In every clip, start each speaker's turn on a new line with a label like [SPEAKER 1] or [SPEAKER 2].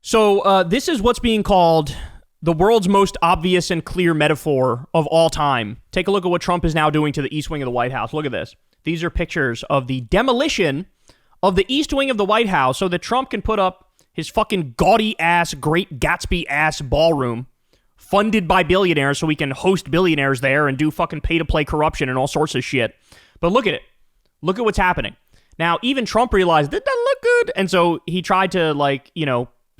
[SPEAKER 1] So this is what's being called the world's most obvious and clear metaphor of all time. Take a look at what Trump is now doing to the East Wing of the White House. Look at this. These are pictures of the demolition of the East Wing of the White House so that Trump can put up his fucking gaudy-ass, Great Gatsby-ass ballroom funded by billionaires so he can host billionaires there and do fucking pay-to-play corruption and all sorts of shit. But look at it. Look at what's happening. Now, even Trump realized that doesn't look good. And so he tried to,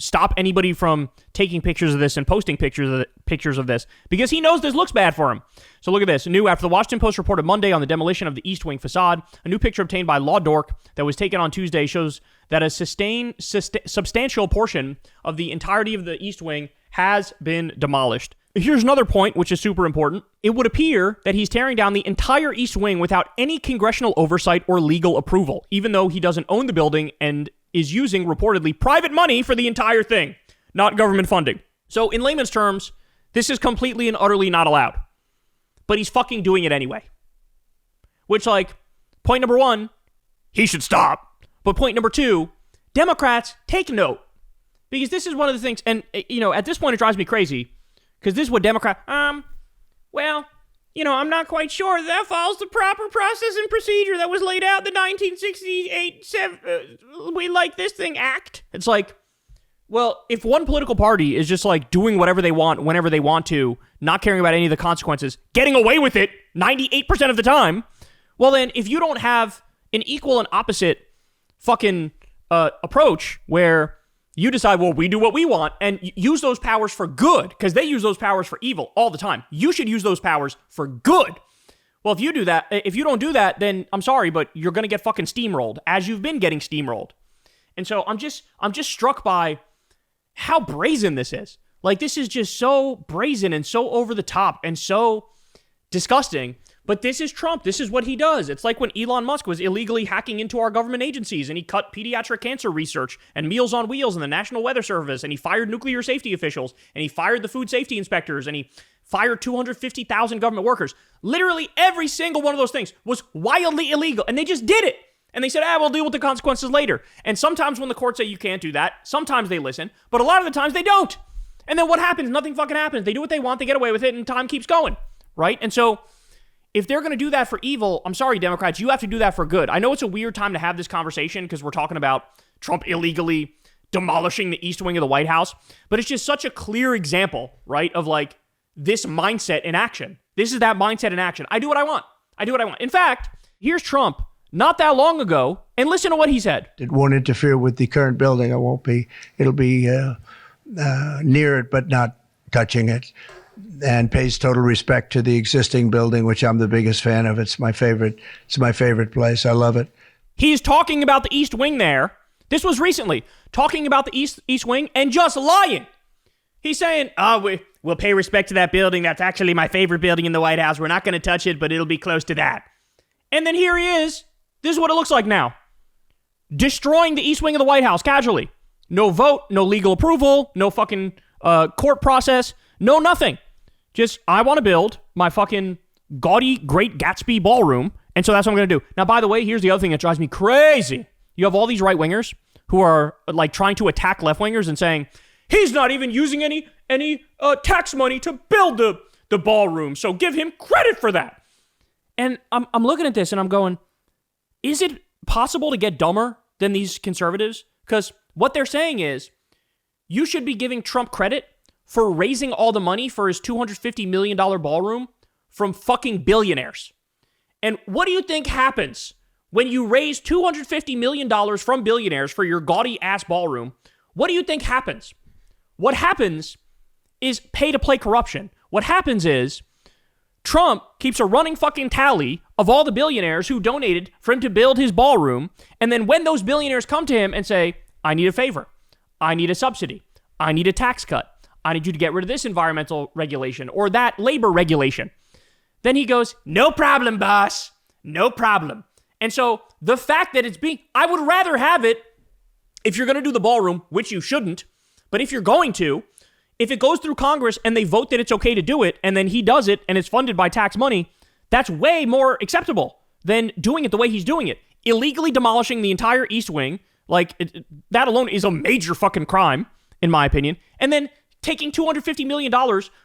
[SPEAKER 1] stop anybody from taking pictures of this and posting pictures of this because he knows this looks bad for him. So look at this. After the Washington Post reported Monday on the demolition of the East Wing facade, a new picture obtained by Law Dork that was taken on Tuesday shows that a substantial portion of the entirety of the East Wing has been demolished. Here's another point, which is super important. It would appear that he's tearing down the entire East Wing without any congressional oversight or legal approval, even though he doesn't own the building and is using reportedly private money for the entire thing, not government funding. So in layman's terms, this is completely and utterly not allowed. But he's fucking doing it anyway. Which, point number one, he should stop. But point number two, Democrats, take note. Because this is one of the things, and, at this point it drives me crazy. Because this is what I'm not quite sure that follows the proper process and procedure that was laid out in the 1968 We Like This Thing Act. It's like, well, if one political party is just doing whatever they want, whenever they want to, not caring about any of the consequences, getting away with it 98% of the time, well then, if you don't have an equal and opposite fucking approach where you decide, well, we do what we want and use those powers for good because they use those powers for evil all the time. You should use those powers for good. Well, if you don't do that, then I'm sorry, but you're going to get fucking steamrolled as you've been getting steamrolled. And so I'm just struck by how brazen this is. This is just so brazen and so over the top and so disgusting. But this is Trump. This is what he does. It's like when Elon Musk was illegally hacking into our government agencies and he cut pediatric cancer research and Meals on Wheels and the National Weather Service and he fired nuclear safety officials and he fired the food safety inspectors and he fired 250,000 government workers. Literally every single one of those things was wildly illegal and they just did it. And they said, we'll deal with the consequences later. And sometimes when the courts say you can't do that, sometimes they listen, but a lot of the times they don't. And then what happens? Nothing fucking happens. They do what they want, they get away with it, and time keeps going, right? And so if they're going to do that for evil, I'm sorry, Democrats, you have to do that for good. I know it's a weird time to have this conversation because we're talking about Trump illegally demolishing the East Wing of the White House, but it's just such a clear example, right, of this mindset in action. This is that mindset in action. I do what I want. In fact, here's Trump not that long ago, and listen to what he said.
[SPEAKER 2] It won't interfere with the current building. It'll be near it, but not touching it. And pays total respect to the existing building, which I'm the biggest fan of. It's my favorite place. I love it.
[SPEAKER 1] He's talking about the East Wing there. This was recently. Talking about the East Wing and just lying. He's saying, we'll pay respect to that building. That's actually my favorite building in the White House. We're not going to touch it, but it'll be close to that. And then here he is. This is what it looks like now. Destroying the East Wing of the White House casually. No vote, no legal approval, no fucking court process, no nothing. Just, I want to build my fucking gaudy Great Gatsby ballroom, and so that's what I'm going to do. Now, by the way, here's the other thing that drives me crazy. You have all these right-wingers who are, trying to attack left-wingers and saying, he's not even using any tax money to build the ballroom, so give him credit for that. And I'm looking at this, and I'm going, is it possible to get dumber than these conservatives? Because what they're saying is, you should be giving Trump credit for raising all the money for his $250 million ballroom from fucking billionaires. And what do you think happens when you raise $250 million from billionaires for your gaudy-ass ballroom? What do you think happens? What happens is pay-to-play corruption. What happens is Trump keeps a running fucking tally of all the billionaires who donated for him to build his ballroom, and then when those billionaires come to him and say, I need a favor, I need a subsidy, I need a tax cut, I need you to get rid of this environmental regulation or that labor regulation. Then he goes, no problem, boss. No problem. And so the fact that I would rather have it if you're going to do the ballroom, which you shouldn't, but if you're going to, if it goes through Congress and they vote that it's okay to do it and then he does it and it's funded by tax money, that's way more acceptable than doing it the way he's doing it. Illegally demolishing the entire East Wing, that alone is a major fucking crime. in my opinion. And then taking $250 million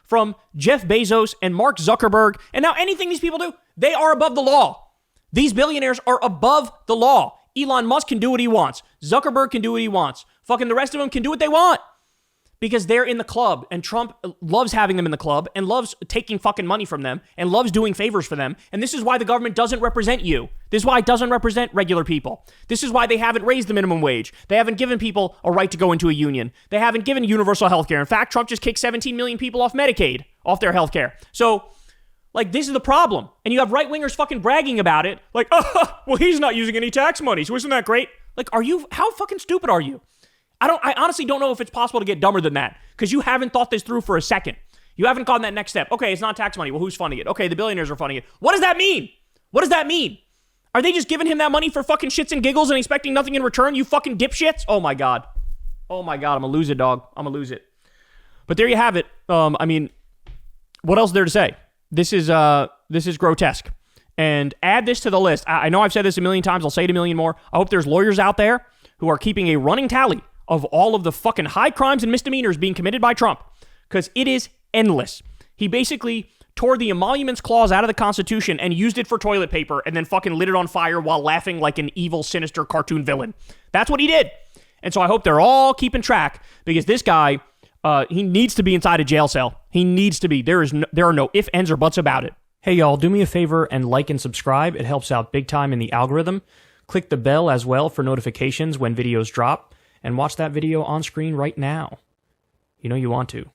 [SPEAKER 1] from Jeff Bezos and Mark Zuckerberg. And now anything these people do, they are above the law. These billionaires are above the law. Elon Musk can do what he wants. Zuckerberg can do what he wants. Fucking the rest of them can do what they want. Because they're in the club, and Trump loves having them in the club and loves taking fucking money from them and loves doing favors for them. And this is why the government doesn't represent you. This is why it doesn't represent regular people. This is why they haven't raised the minimum wage. They haven't given people a right to go into a union. They haven't given universal health care. In fact, Trump just kicked 17 million people off Medicaid, off their health care. So, like, this is the problem. And you have right-wingers fucking bragging about it. Like, oh, well, he's not using any tax money, so isn't that great? Like, how fucking stupid are you? I honestly don't know if it's possible to get dumber than that, because you haven't thought this through for a second. You haven't gone that next step. Okay, it's not tax money. Well, who's funding it? Okay, the billionaires are funding it. What does that mean? What does that mean? Are they just giving him that money for fucking shits and giggles and expecting nothing in return, you fucking dipshits? Oh my God. Oh my God, I'm gonna lose it, dog. I'm gonna lose it. But there you have it. I mean, what else is there to say? This is grotesque. And add this to the list. I know I've said this a million times. I'll say it a million more. I hope there's lawyers out there who are keeping a running tally of all of the fucking high crimes and misdemeanors being committed by Trump, because it is endless. He basically tore the emoluments clause out of the Constitution and used it for toilet paper and then fucking lit it on fire while laughing like an evil, sinister cartoon villain. That's what he did. And so I hope they're all keeping track, because this guy, he needs to be inside a jail cell. He needs to be. There are no ifs, ands, or buts about it. Hey, y'all, do me a favor and like and subscribe. It helps out big time in the algorithm. Click the bell as well for notifications when videos drop. And watch that video on screen right now. You know you want to.